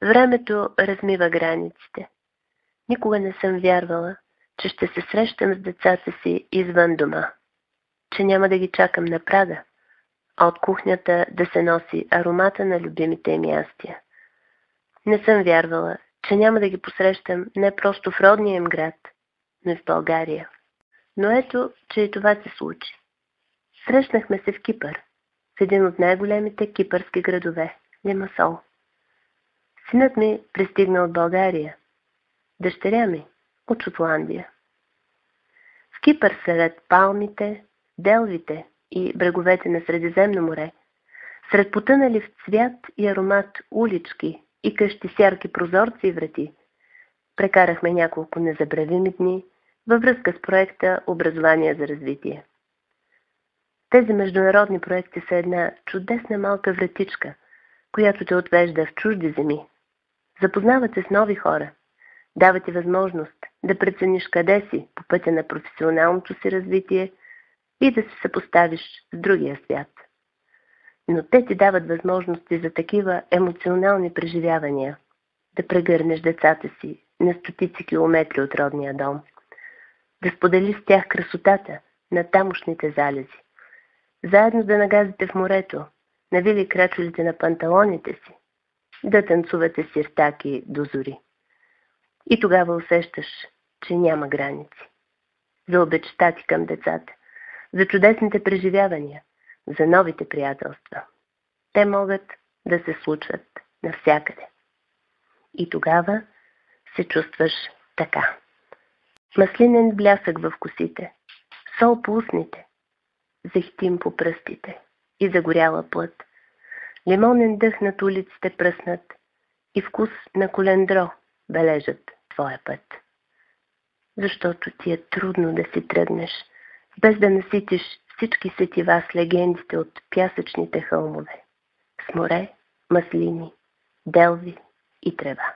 Времето размива границите. Никога не съм вярвала, че ще се срещам с децата си извън дома, че няма да ги чакам на прага, а от кухнята да се носи аромата на любимите им ястия. Не съм вярвала, че няма да ги посрещам не просто в родния им град, но и в България. Но ето, че и това се случи. Срещнахме се в Кипър, в един от най-големите кипърски градове – Лимасол. Синът ми пристигна от България, дъщеря ми от Шотландия. В Кипър сред палмите, делвите и бреговете на Средиземно море, сред потънали в цвят и аромат улички и къщи с ярки прозорци и врати, прекарахме няколко незабравими дни във връзка с проекта Образование за развитие. Тези международни проекти са една чудесна малка вратичка, която те отвежда в чужди земи. Запознават се с нови хора, дават ти възможност да прецениш къде си по пътя на професионалното си развитие и да се съпоставиш с другия свят. Но те ти дават възможности за такива емоционални преживявания, да прегърнеш децата си на стотици километри от родния дом, да споделиш с тях красотата на тамошните залези, заедно да нагазите в морето, навили крачолите на панталоните си, да танцувате сиртаки до зори. И тогава усещаш, че няма граници. За обечта ти към децата, за чудесните преживявания, за новите приятелства. Те могат да се случват навсякъде. И тогава се чувстваш така. Маслинен блясък в косите, сол по устните, зехтин по пръстите и загоряла плът, лимонен дъх над улиците пръснат и вкус на колендро бележат твоя път. Защото ти е трудно да си тръгнеш, без да наситиш всички сетива с легендите от пясъчните хълмове, с море, маслини, делви и трева.